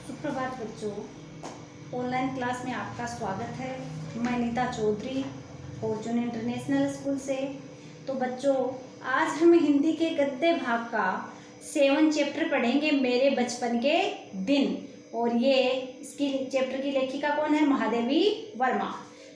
सुप्रभात बच्चों, online class में आपका स्वागत है। मैं Neeta Chaudhary Fortune International School से। तो बच्चों, आज हम हिंदी के गद्य भाग का 7 चैप्टर पढ़ेंगे, मेरे बचपन के दिन। और ये इसकी चैप्टर की लेखिका कौन है? महादेवी वर्मा।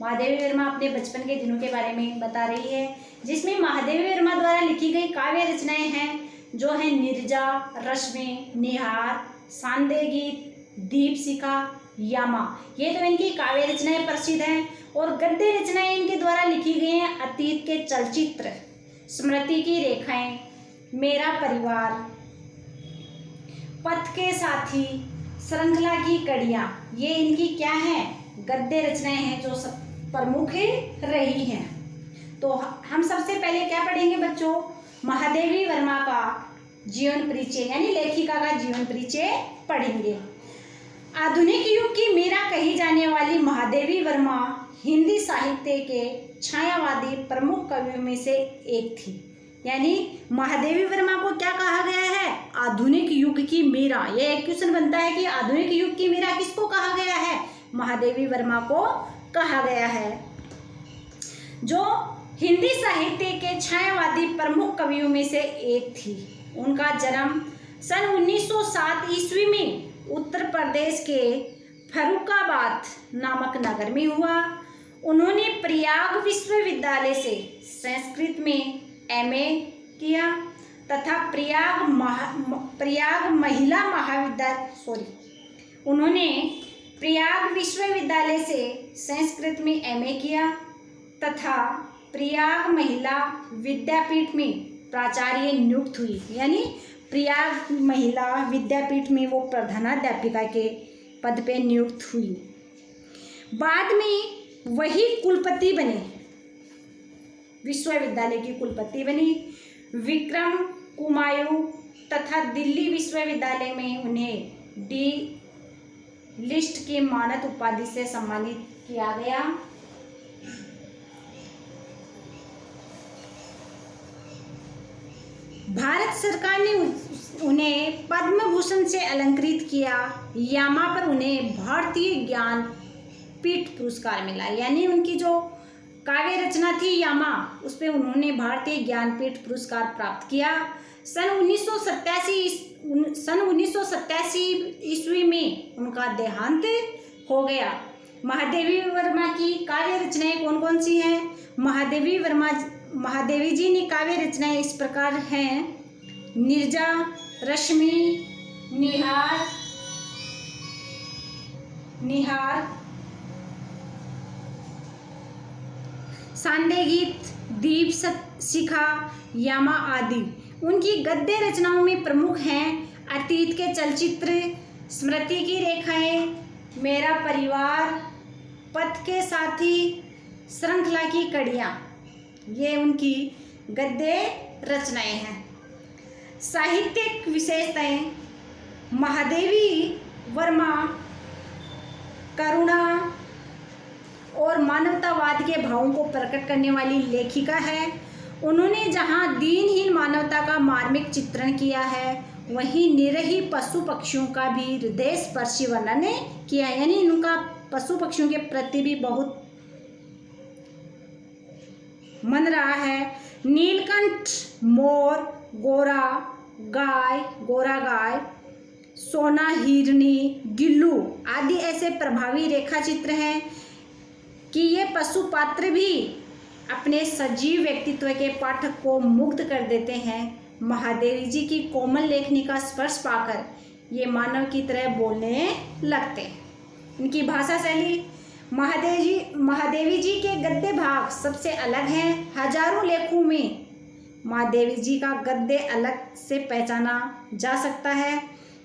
महादेवी वर्मा अपने बचपन के दिनों के बारे में बता रही है, जिसमें महादेवी वर्मा द्वारा लिखी गई काव्य रचनाएं हैं जो है नीरजा, रश्मि, निहार, सांदेह गीत, दीपशिखा, यामा। ये तो इनकी काव्य रचनाएं प्रसिद्ध हैं। और गद्य रचनाएं इनके द्वारा लिखी गई हैं अतीत के चलचित्र, स्मृति की रेखाएं, मेरा परिवार, पथ के साथी, श्रृंखला की कड़ियां। ये इनकी क्या है? गद्य रचनाएं हैं जो सब प्रमुख रही हैं। तो हम सबसे पहले क्या पढ़ेंगे बच्चों? महादेवी वर्मा का जीवन परिचय, यानी लेखिका का जीवन परिचय पढ़ेंगे। आधुनिक युग की मीरा कही जाने वाली महादेवी वर्मा हिंदी साहित्य के छायावादी प्रमुख कवियों में से एक थी। यानी महादेवी वर्मा को क्या कहा गया है? आधुनिक युग की मीरा। ये एक क्वेश्चन बनता है कि आधुनिक युग की मीरा किसको कहा गया है? महादेवी वर्मा को कहा गया है, जो हिंदी साहित्य के छायावादी प्रमुख कवियों में से एक थी। उनका जन्म सन 1907 ईस्वी में उत्तर प्रदेश के फर्रुखाबाद नामक नगर में हुआ। उन्होंने प्रयाग विश्वविद्यालय से संस्कृत में एमए किया तथा उन्होंने प्रयाग विश्वविद्यालय से संस्कृत में एमए किया तथा प्रयाग महिला विद्यापीठ में प्राचार्य नियुक्त हुई। यानी प्रयाग महिला विद्यापीठ में वो प्रधानाध्यापिका के पद पे नियुक्त हुई। बाद में वही कुलपति बने, विश्वविद्यालय की कुलपति बनी। विक्रम कुमायूं तथा दिल्ली विश्वविद्यालय में उन्हें डी लिस्ट की मानद उपाधि से सम्मानित किया गया। भारत सरकार ने उन्हें पद्म भूषण से अलंकृत किया। यामा पर उन्हें भारतीय ज्ञान पीठ पुरस्कार मिला। यानी उनकी जो काव्य रचना थी यामा, उस पर उन्होंने भारतीय ज्ञानपीठ पुरस्कार प्राप्त किया। सन 1987 ईस्वी में उनका देहांत हो गया। महादेवी वर्मा की काव्य रचनाएं कौन कौन सी हैं? महादेवी जी ने काव्य रचनाएं इस प्रकार हैं: नीरजा, रश्मि, निहार, सांदेह गीत, दीपशिखा, यामा आदि। उनकी गद्य रचनाओं में प्रमुख हैं अतीत के चलचित्र, स्मृति की रेखाएं, मेरा परिवार, पथ के साथी, श्रृंखला की कड़ियां। ये उनकी गद्य रचनाएं हैं। साहित्यिक विशेषताएं: महादेवी वर्मा करुणा और मानवतावाद के भावों को प्रकट करने वाली लेखिका है। उन्होंने जहां दीनहीन मानवता का मार्मिक चित्रण किया है, वहीं निरीह पशु पक्षियों का भी हृदयस्पर्शी वर्णन किया। यानी उनका पशु पक्षियों के प्रति भी बहुत मन रहा है। नीलकंठ मोर, गोरा गाय, सोना हिरनी, गिल्लू आदि ऐसे प्रभावी रेखा चित्र हैं कि ये पशु पात्र भी अपने सजीव व्यक्तित्व के पाठक को मुग्ध कर देते हैं। महादेवी जी की कोमल लेखनी का स्पर्श पाकर ये मानव की तरह बोलने लगते हैं। इनकी भाषा शैली: महादेवी जी के गद्य भाग सबसे अलग हैं। हजारों लेखों में महादेवी जी का गद्य अलग से पहचाना जा सकता है।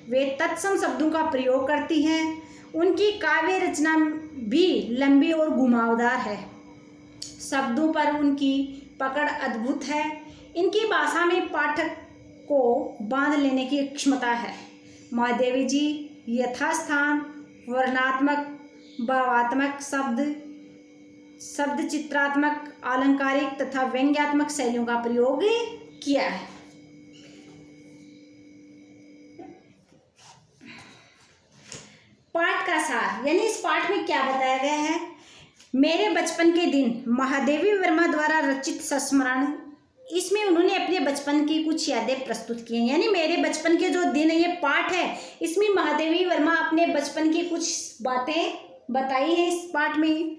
वे तत्सम शब्दों का प्रयोग करती हैं। उनकी काव्य रचना भी लंबी और घुमावदार है। शब्दों पर उनकी पकड़ अद्भुत है। इनकी भाषा में पाठक को बांध लेने की क्षमता है। महादेवी जी यथास्थान वर्णात्मक, भावात्मक, शब्द चित्रात्मक, अलंकारिक तथा व्यंग्यात्मक शैलियों का प्रयोग किया है। सार, यानी इस पाठ में क्या बताया गया है। मेरे बचपन के दिन महादेवी वर्मा द्वारा रचित संस्मरण, इसमें उन्होंने अपने बचपन की कुछ यादें प्रस्तुत की हैं। यानी मेरे बचपन के जो दिन है, ये पाठ है, इसमें महादेवी वर्मा अपने बचपन की कुछ बातें बताई हैं इस पाठ में।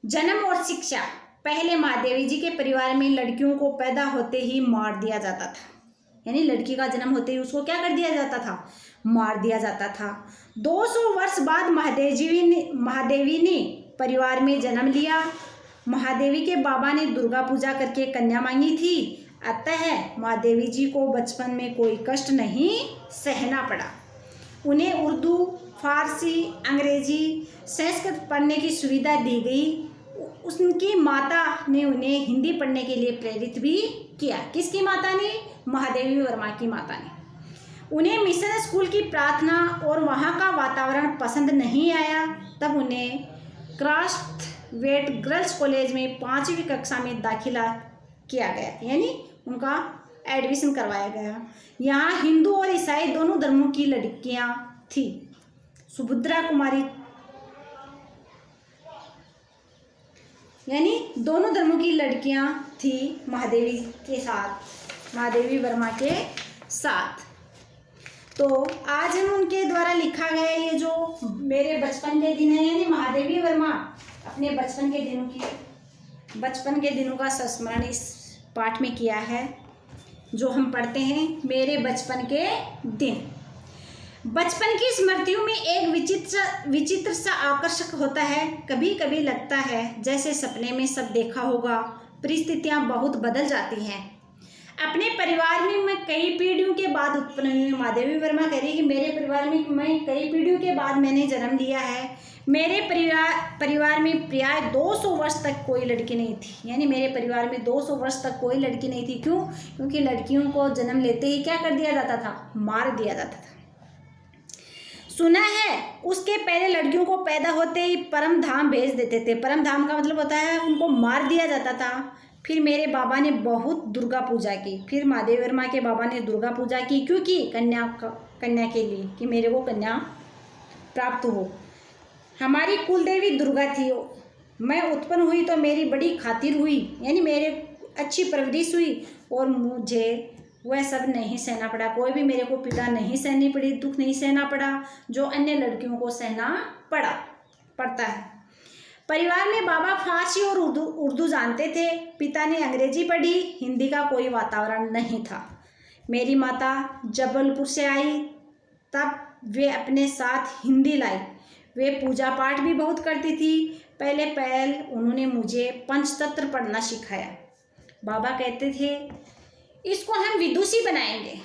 जन्म और शिक्षा। पहले महादेवी जी के परिवार में लड़कियों को पैदा होते ही मार दिया जाता था। यानी लड़की का जन्म होते ही उसको क्या कर दिया जाता था, मार दिया जाता था। 200 वर्ष बाद महादेवी ने परिवार में जन्म लिया। महादेवी के बाबा ने दुर्गा पूजा करके कन्या मांगी थी, अतः महादेवी जी को बचपन में कोई कष्ट नहीं सहना पड़ा। उन्हें उर्दू, फारसी, अंग्रेजी, संस्कृत पढ़ने की सुविधा दी गई। उनकी माता ने उन्हें हिंदी पढ़ने के लिए प्रेरित भी किया। किसकी माता ने, महादेवी वर्मा की माता ने। उन्हें मिशन स्कूल की प्रार्थना और वहाँ का वातावरण पसंद नहीं आया, तब उन्हें क्राफ्टवेट गर्ल्स कॉलेज में 5वीं कक्षा में दाखिला किया गया, यानी उनका एडमिशन करवाया गया। यहाँ हिंदू और ईसाई दोनों धर्मों की लड़कियाँ थी। सुभद्रा कुमारी, यानी दोनों धर्मों की लड़कियां थी महादेवी के साथ, महादेवी वर्मा के साथ। तो आज हम उनके द्वारा लिखा गया ये जो मेरे बचपन के दिन है, यानी महादेवी वर्मा अपने बचपन के दिनों का संस्मरण इस पाठ में किया है, जो हम पढ़ते हैं। मेरे बचपन के दिन। बचपन की स्मृतियों में एक विचित्र सा आकर्षक होता है। कभी कभी लगता है जैसे सपने में सब देखा होगा। परिस्थितियां बहुत बदल जाती हैं। अपने परिवार में मैं कई पीढ़ियों के बाद उत्पन्न हुई हूँ। महादेवी वर्मा कह रही है कि मेरे परिवार में मैं कई पीढ़ियों के बाद मैंने जन्म लिया है। मेरे परिवार में प्राय 200 वर्ष तक कोई लड़की नहीं थी। यानी मेरे परिवार में 200 वर्ष तक कोई लड़की नहीं थी। क्यों? क्योंकि लड़कियों को जन्म लेते ही क्या कर दिया जाता था, मार दिया जाता था। सुना है उसके पहले लड़कियों को पैदा होते ही परम धाम भेज देते थे। परम धाम का मतलब होता है उनको मार दिया जाता था। फिर मेरे बाबा ने बहुत दुर्गा पूजा की। फिर महादेवी वर्मा के बाबा ने दुर्गा पूजा की, क्योंकि कन्या के लिए, कि मेरे को कन्या प्राप्त हो। हमारी कुलदेवी दुर्गा थी। मैं उत्पन्न हुई तो मेरी बड़ी खातिर हुई, यानी मेरे अच्छी परवरिश हुई और मुझे वह सब नहीं सहना पड़ा। कोई भी मेरे को पीड़ा नहीं सहनी पड़ी, दुख नहीं सहना पड़ा जो अन्य लड़कियों को सहना पड़ता है। परिवार में बाबा फारसी और उर्दू जानते थे। पिता ने अंग्रेजी पढ़ी, हिंदी का कोई वातावरण नहीं था। मेरी माता जबलपुर से आई, तब वे अपने साथ हिंदी लाई। वे पूजा पाठ भी बहुत करती थी। पहले उन्होंने मुझे पंचतंत्र पढ़ना सिखाया। बाबा कहते थे इसको हम विदुषी बनाएंगे,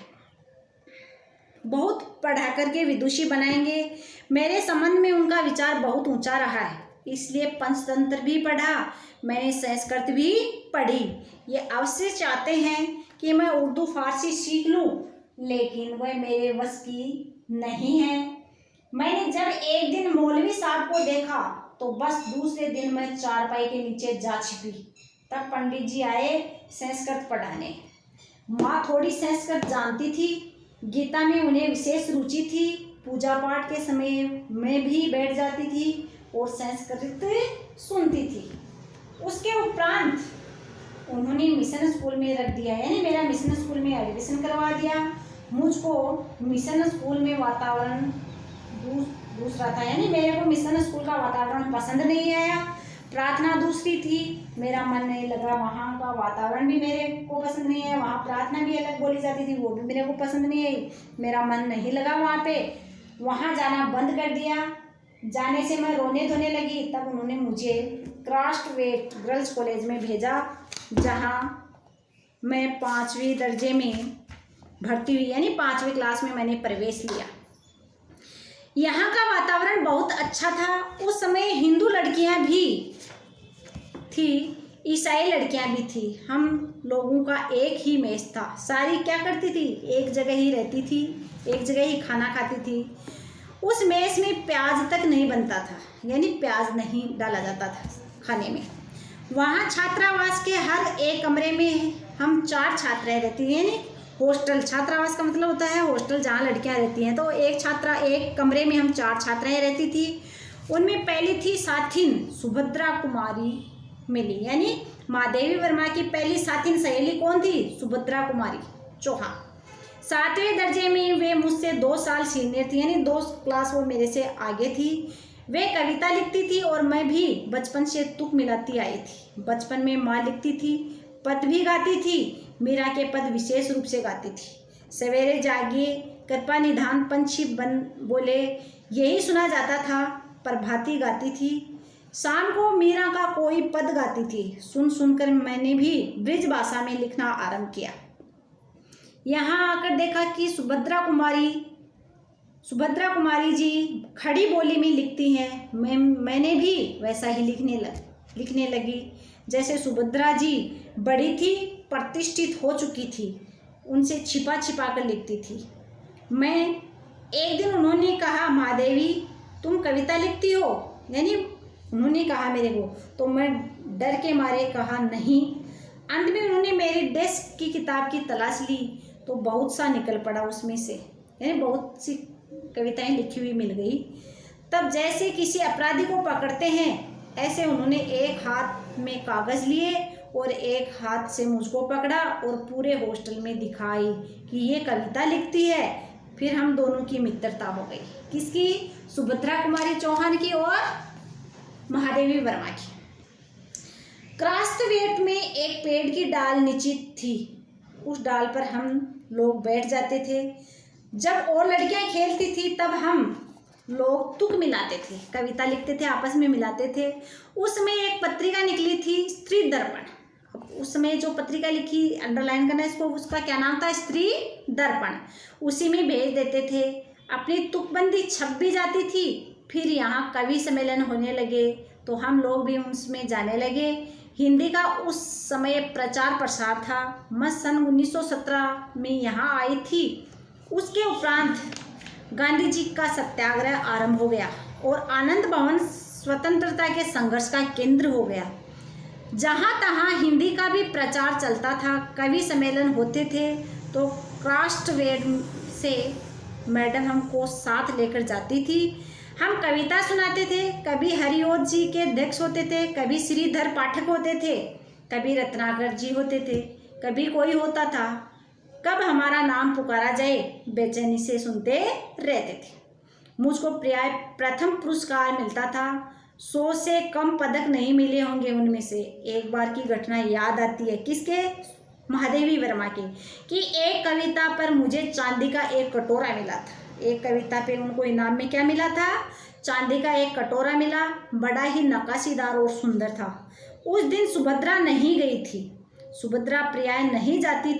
बहुत पढ़ा करके विदुषी बनाएंगे। मेरे संबंध में उनका विचार बहुत ऊंचा रहा है, इसलिए पंचतंत्र भी पढ़ा, मैंने संस्कृत भी पढ़ी। ये अवश्य चाहते हैं कि मैं उर्दू फारसी सीख लूं, लेकिन वह मेरे बस की नहीं है। मैंने जब एक दिन मौलवी साहब को देखा तो बस दूसरे दिन मैं चारपाई के नीचे जा छिपी। तब पंडित जी आए संस्कृत पढ़ाने। माँ थोड़ी संस्कृत जानती थी, गीता में उन्हें विशेष रुचि थी। पूजा पाठ के समय में भी बैठ जाती थी और संस्कृत सुनती थी। उसके उपरांत उन्होंने मिशन स्कूल में रख दिया, यानी मेरा मिशन स्कूल में एडमिशन करवा दिया। मुझको मिशन स्कूल में वातावरण दूसरा था, यानी मेरे को मिशन स्कूल का वातावरण पसंद नहीं आया। प्रार्थना दूसरी थी, मेरा मन नहीं लगा। वहाँ का वातावरण भी मेरे को पसंद नहीं है, वहाँ प्रार्थना भी अलग बोली जाती थी, वो भी मेरे को पसंद नहीं आई। मेरा मन नहीं लगा वहाँ पे, वहाँ जाना बंद कर दिया। जाने से मैं रोने धोने लगी। तब उन्होंने मुझे क्राफ्टवेट गर्ल्स कॉलेज में भेजा, जहाँ मैं 5वीं दर्जे में भर्ती हुई, यानी 5वीं क्लास में मैंने प्रवेश लिया। यहाँ का वातावरण बहुत अच्छा था। उस समय हिंदू लड़कियाँ भी थी, ईसाई लड़कियाँ भी थी। हम लोगों का एक ही मेस था। सारी क्या करती थी, एक जगह ही रहती थी, एक जगह ही खाना खाती थी। उस मेस में प्याज तक नहीं बनता था, यानी प्याज नहीं डाला जाता था खाने में। वहाँ छात्रावास के हर एक कमरे में हम 4 छात्राएं रहती थी, यानी हॉस्टल, छात्रावास का मतलब होता है हॉस्टल जहाँ लड़कियाँ रहती हैं। तो एक कमरे में हम 4 छात्राएँ रहती थी। उनमें पहली थी साथिन सुभद्रा कुमारी मिली, यानी महादेवी वर्मा की पहली साथिन सहेली कौन थी? सुभद्रा कुमारी चौहान। 7वें दर्जे में वे मुझसे 2 साल सीनियर थी, यानी 2 क्लास वो मेरे से आगे थी। वे कविता लिखती थी और मैं भी बचपन से तुक मिलाती आई थी। बचपन में माँ लिखती थी, पद भी गाती थी। मीरा के पद विशेष रूप से गाती थी। सवेरे जागिए कृपा निधान पंछी बन बोले, यही सुना जाता था। प्रभाती गाती थी। शाम को मीरा का कोई पद गाती थी। सुन सुनकर मैंने भी ब्रिज भाषा में लिखना आरंभ किया। यहाँ आकर देखा कि सुभद्रा कुमारी जी खड़ी बोली में लिखती हैं। मैंने भी वैसा ही लिखने लगी। जैसे सुभद्रा जी बड़ी थी, प्रतिष्ठित हो चुकी थी, उनसे छिपा छिपा कर लिखती थी। एक दिन उन्होंने कहा, महादेवी तुम कविता लिखती हो? यानी उन्होंने कहा मेरे को, तो मैं डर के मारे कहा नहीं। अंत में उन्होंने मेरे डेस्क की किताब की तलाश ली तो बहुत सा निकल पड़ा उसमें से, यानी बहुत सी कविताएं लिखी हुई मिल गई। तब जैसे किसी अपराधी को पकड़ते हैं, ऐसे उन्होंने एक हाथ में कागज़ लिए और एक हाथ से मुझको पकड़ा और पूरे हॉस्टल में दिखाई कि ये कविता लिखती है। फिर हम दोनों की मित्रता हो गई। किसकी? सुभद्रा कुमारी चौहान की और महादेवी वर्मा की। क्रास्टवेट में एक पेड़ की डाल निश्चित थी। उस डाल पर हम लोग बैठ जाते थे। जब और लड़कियां खेलती थी तब हम लोग तुक मिलाते थे, कविता लिखते थे, आपस में मिलाते थे। उसमें एक पत्रिका निकली थी, स्त्री दर्पण। अब उसमें जो पत्रिका लिखी, अंडरलाइन करना इसको, उसका क्या नाम था? स्त्री दर्पण। उसी में भेज देते थे। अपनी तुकबंदी छप भी जाती थी। फिर यहाँ कवि सम्मेलन होने लगे तो हम लोग भी उसमें जाने लगे। हिंदी का उस समय प्रचार प्रसार था। मैं सन 1917 में यहाँ आई थी। उसके उपरांत गांधी जी का सत्याग्रह आरंभ हो गया और आनंद भवन स्वतंत्रता के संघर्ष का केंद्र हो गया। जहाँ तहाँ हिंदी का भी प्रचार चलता था। कवि सम्मेलन होते थे तो क्राफ्ट्सवेयर से मैडम हमको साथ लेकर जाती थी। हम कविता सुनाते थे। कभी हरिओत जी के अध्यक्ष होते थे, कभी श्रीधर पाठक होते थे, कभी रत्नाकर जी होते थे, कभी कोई होता था। कब हमारा नाम पुकारा जाए बेचैनी से सुनते रहते थे। मुझको प्राय प्रथम पुरस्कार मिलता था। 100 से कम पदक नहीं मिले होंगे उनमें से। एक बार की घटना याद आती है। किसके? महादेवी वर्मा की, कि एक कविता पर मुझे चांदी का एक कटोरा मिला था। एक कविता पे उनको इनाम में क्या मिला था? चांदी का एक कटोरा मिला। बड़ा ही नक्काशीदार और सुंदर था। उस दिन सुभद्रा नहीं गई थी। सुभद्रा प्राय नहीं जाती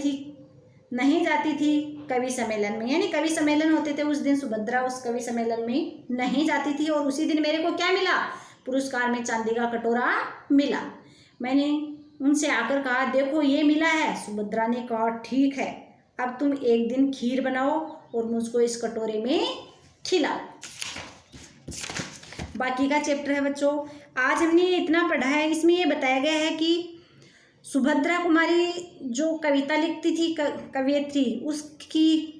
थी कवि सम्मेलन में, यानी कवि सम्मेलन होते थे उस दिन, सुभद्रा उस कवि सम्मेलन में नहीं जाती थी। और उसी दिन मेरे को क्या मिला? पुरस्कार में चांदी का कटोरा मिला। मैंने उनसे आकर कहा, देखो ये मिला है। सुभद्रा ने कहा, ठीक है, अब तुम एक दिन खीर बनाओ और मुझको इस कटोरे में खिलाओ। बाकी का चैप्टर है बच्चों, आज हमने इतना पढ़ा है। इसमें ये बताया गया है कि सुभद्रा कुमारी जो कविता लिखती थी, कवयित्री, उसकी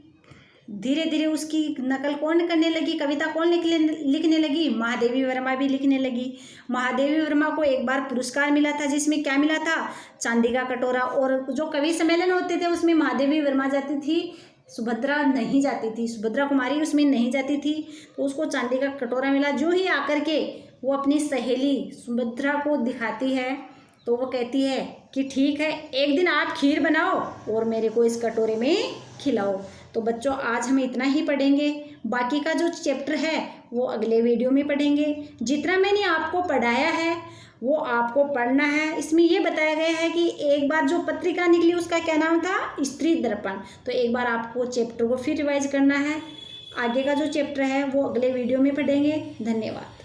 धीरे धीरे उसकी नकल कौन करने लगी? कविता कौन लिखने लगी? महादेवी वर्मा भी लिखने लगी। महादेवी वर्मा को एक बार पुरस्कार मिला था, जिसमें क्या मिला था? चांदी का कटोरा। और जो कवि सम्मेलन होते थे उसमें महादेवी वर्मा जाती थी, सुभद्रा नहीं जाती थी, सुभद्रा कुमारी उसमें नहीं जाती थी, तो उसको चांदी का कटोरा मिला। जो ही आकर के वो अपनी सहेली सुभद्रा को दिखाती है तो वो कहती है कि ठीक है, एक दिन आप खीर बनाओ और मेरे को इस कटोरे में खिलाओ। तो बच्चों आज हम इतना ही पढ़ेंगे। बाकी का जो चैप्टर है वो अगले वीडियो में पढ़ेंगे। जितना मैंने आपको पढ़ाया है वो आपको पढ़ना है। इसमें ये बताया गया है कि एक बार जो पत्रिका निकली उसका क्या नाम था? स्त्री दर्पण। तो एक बार आपको चैप्टर को फिर रिवाइज करना है। आगे का जो चैप्टर है वो अगले वीडियो में पढ़ेंगे। धन्यवाद।